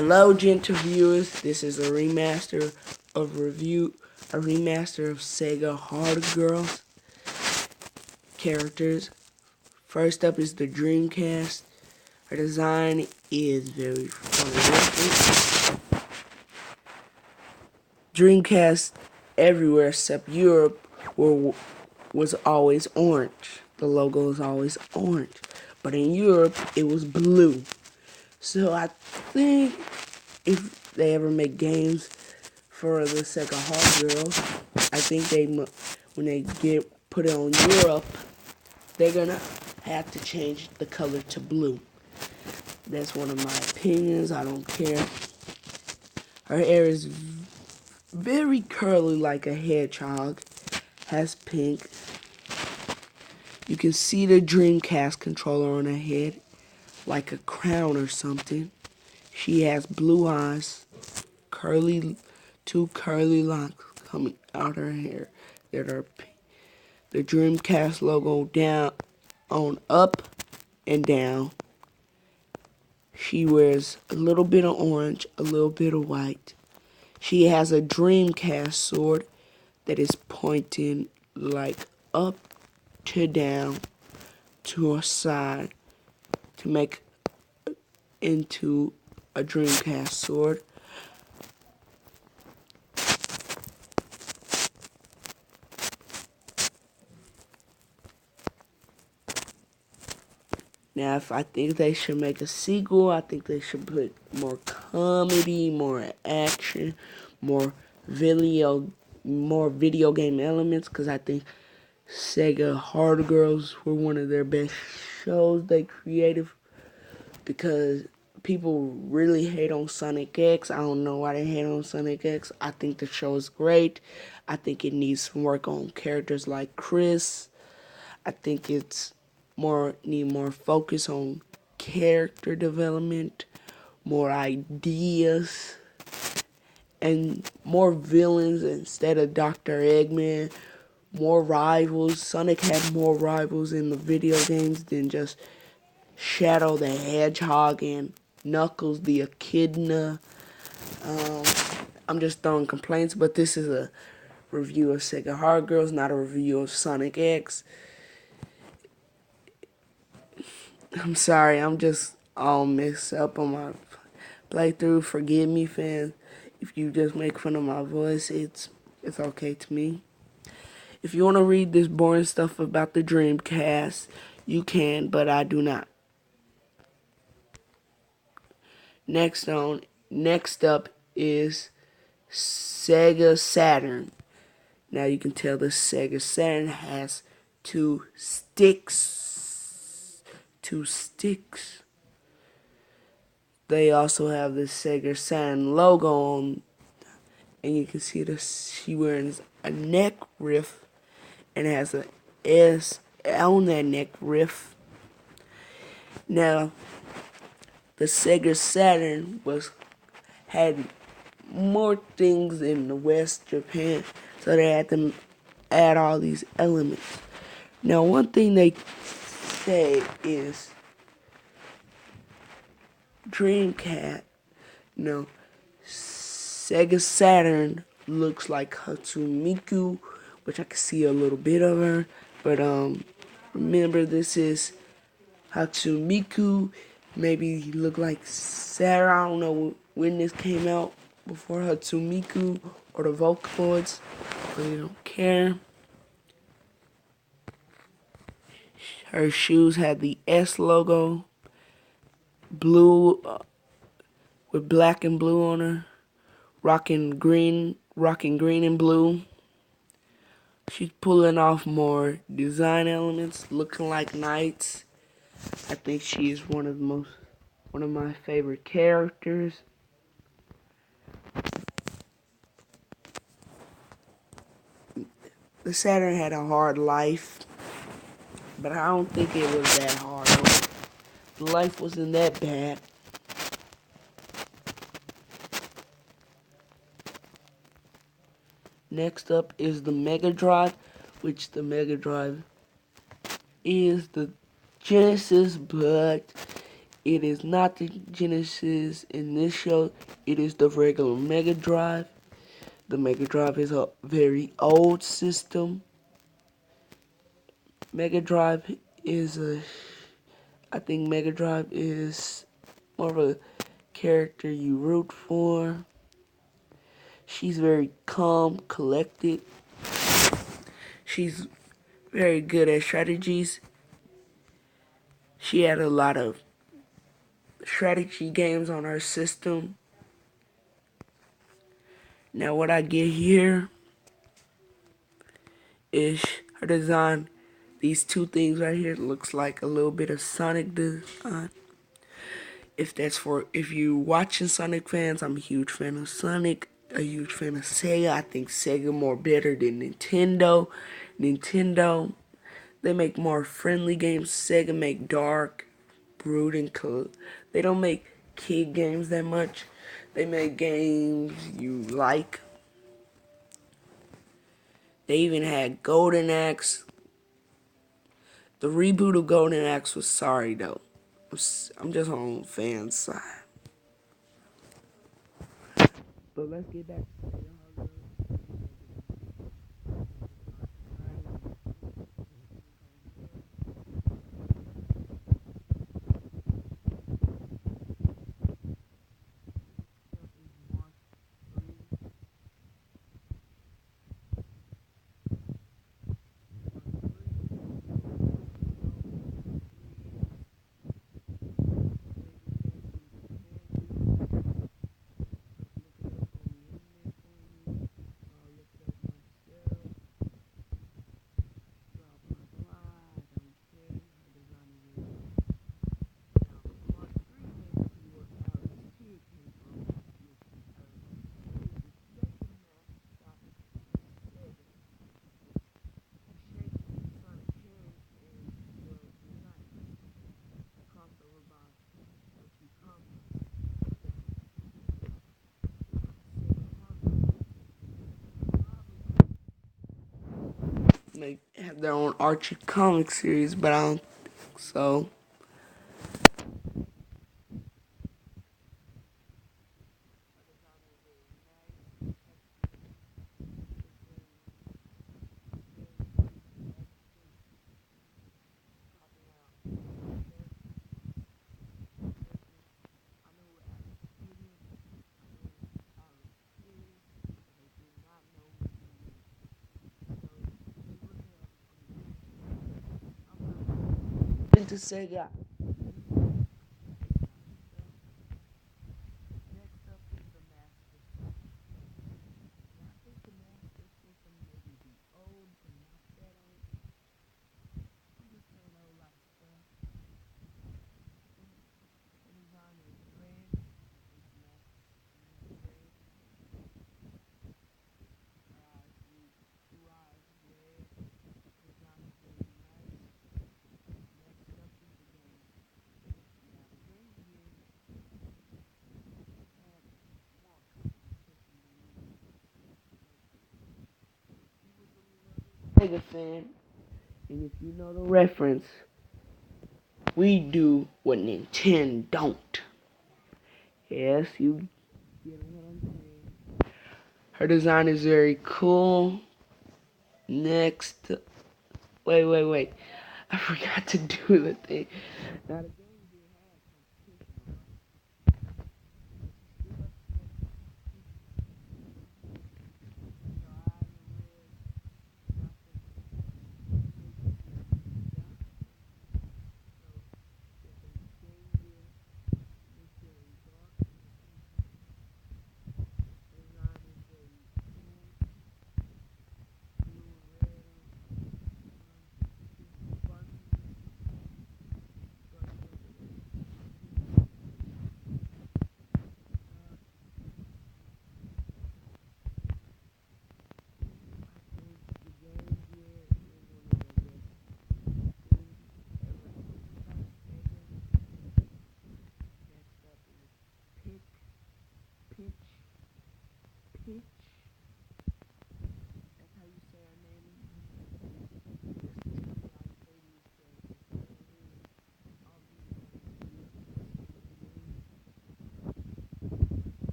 Hello, gentle viewers. This is a remaster of Sega Hard Girls characters. First up is the Dreamcast. Her design is very futuristic. Dreamcast everywhere except Europe was always orange. The logo is always orange, but in Europe it was blue. So I think if they ever make games for the Sega Hard Girls, I think when they put it on Europe, they're gonna have to change the color to blue. That's one of my opinions. I don't care. Her hair is very curly like a hedgehog. Has pink. You can see the Dreamcast controller on her head, like a crown or something. She has blue eyes, two curly locks coming out her hair that are pink. The Dreamcast logo down, on up and down. She wears a little bit of orange, a little bit of white. She has a Dreamcast sword that is pointing like up to down to a side to make into a Dreamcast sword. Now, if I think they should make a sequel, I think they should put more comedy, more action, more video game elements, because I think Sega Hard Girls were one of their best shows they created, because people really hate on Sonic X. I don't know why they hate on Sonic X. I think the show is great. I think it needs some work on characters like Chris. I think it's need more focus on character development, more ideas, and more villains instead of Dr. Eggman. More rivals. Sonic had more rivals in the video games than just Shadow the Hedgehog and Knuckles the Echidna. I'm just throwing complaints, but this is a review of Sega Hard Girls, not a review of Sonic X. I'm sorry, I'm just all mixed up on my playthrough. Forgive me, fans. If you just make fun of my voice, it's okay to me. If you want to read this boring stuff about the Dreamcast, you can, but I do not. Next up is Sega Saturn. Now you can tell the Sega Saturn has two sticks. They also have the Sega Saturn logo on, and you can see she wearing a neck riff, and it has a S on that neck riff. Now, the Sega Saturn had more things in the West Japan, so they had to add all these elements. Now, one thing they say is Dreamcast, Sega Saturn looks like Hatsumiku, which I can see a little bit of her, but remember, this is Hatsumiku. Maybe he looked like Sarah. I don't know when this came out, before Hatsumiku or the Vocaloids. Really don't care. Her shoes had the S logo, blue with black and blue on her, rocking green and blue. She's pulling off more design elements, looking like knights. I think she is one of my favorite characters. The Saturn had a hard life, but I don't think it was that hard. The life wasn't that bad. Next up is the Mega Drive, which the Mega Drive is the Genesis, but It is not the Genesis in this show. It is the regular Mega Drive. The Mega Drive is a very old system. Mega Drive is a, I think Mega Drive is more of a character you root for. She's very calm, collected. She's very good at strategies. She had a lot of strategy games on her system. Now what I get here is her design. These two things right here looks like a little bit of Sonic design. If you watching Sonic fans, I'm a huge fan of Sonic, a huge fan of Sega. I think Sega more better than Nintendo. Nintendo, they make more friendly games. Sega make dark, brooding. They don't make kid games that much. They make games you like. They even had Golden Axe. The reboot of Golden Axe was sorry though. I'm just on fans' side. But let's get back to have their own Archie comic series, but I don't think so. Into Sega. Sega fan, and if you know the reference, we do what Nintendo don't. Yes, you get what I'm saying. Her design is very cool. Next, wait. I forgot to do the thing. Now,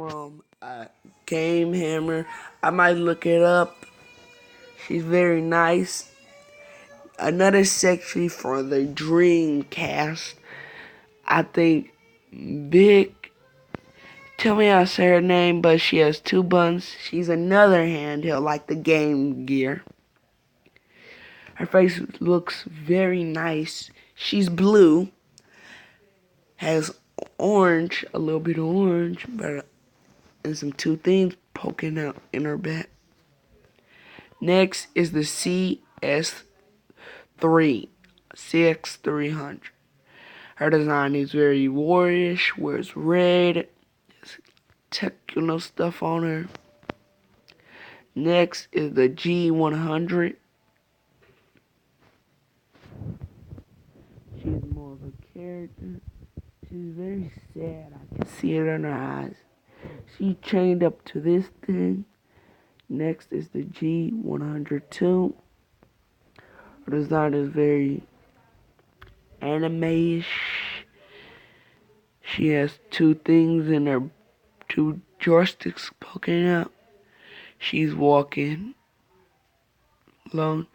from Game Hammer. I might look it up. She's very nice. Another section for the Dreamcast. I think Big. Tell me how to say her name, but she has two buttons. She's another handheld like the Game Gear. Her face looks very nice. She's blue. Has orange, a little bit of orange, but and some two things poking out in her back. Next is the CX300. Her design is very warish, wears red, has techno stuff on her. Next is the G100. She's more of a character. She's very sad. I can see it in her eyes. She chained up to this thing. Next is the G102. Her design is very anime-ish. She has two things in her, two joysticks poking out. She's walking alone.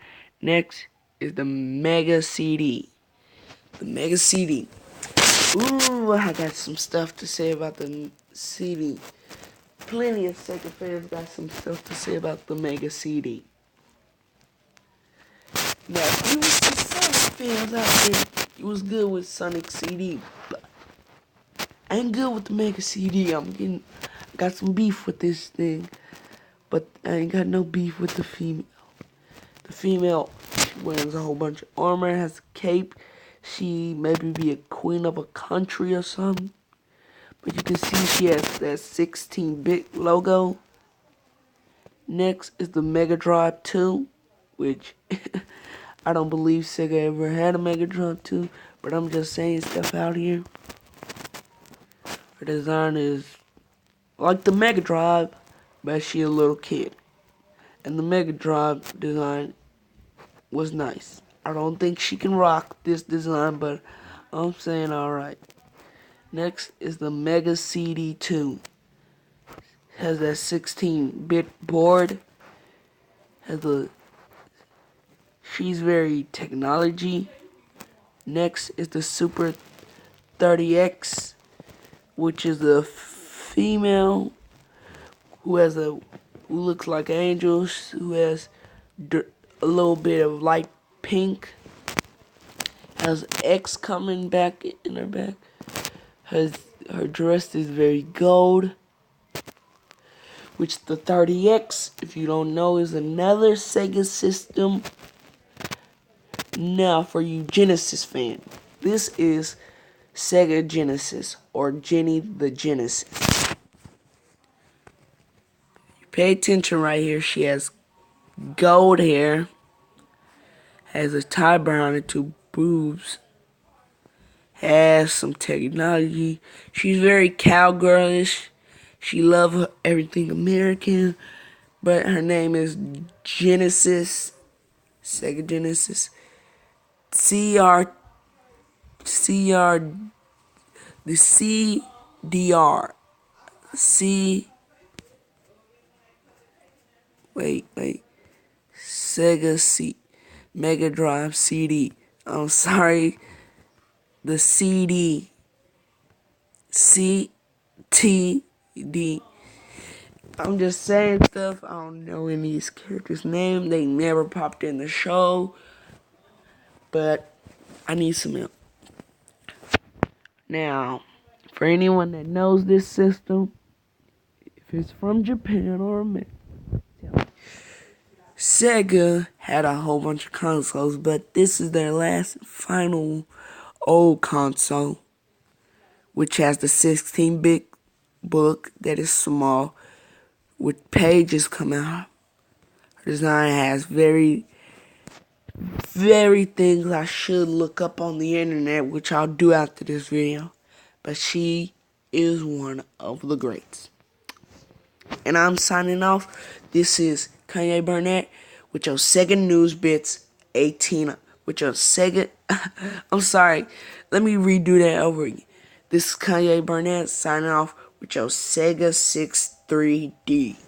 Next is the Mega CD. The Mega CD. Ooh, I got some stuff to say about the CD. Plenty of Sega fans got some stuff to say about the Mega CD. Now, if you was some Sonic fans out there, it was good with Sonic CD, but I ain't good with the Mega CD. I got some beef with this thing, but I ain't got no beef with the female. The female, she wears a whole bunch of armor, has a cape. She maybe be a queen of a country or something. But you can see she has that 16-bit logo. Next is the Mega Drive 2, which I don't believe Sega ever had a Mega Drive 2, but I'm just saying stuff out here. Her design is like the Mega Drive, but she a little kid. And the Mega Drive design was nice. I don't think she can rock this design, but I'm saying alright. Next is the Mega CD 2. Has that 16-bit board. She's very technology. Next is the Super 30X, which is a female who looks like angels, who has a little bit of light pink. Has X coming back in her back. Her dress is very gold. Which the 30X, if you don't know, is another Sega system. Now, for you Genesis fan, this is Sega Genesis, or Jenny the Genesis. Pay attention right here. She has gold hair, has a tie brown and two boobs, has some technology. She's very cowgirlish. She loves everything American, but her name is Genesis, Sega Genesis. The CDR. Sega Mega Drive CD. I'm sorry. The CD. CTD. I'm just saying stuff. I don't know any of these characters' names. They never popped in the show. But I need some help. Now, for anyone that knows this system, if it's from Japan or America, Sega had a whole bunch of consoles, but this is their last final old console, which has the 16-bit book that is small, with pages coming out. Her design has very things I should look up on the internet, which I'll do after this video. But she is one of the greats. And I'm signing off. This is Kanye Burnett with your Sega News Bits 18. With your Sega... I'm sorry. Let me redo that over again. This is Kanye Burnett signing off with your Sega 63D.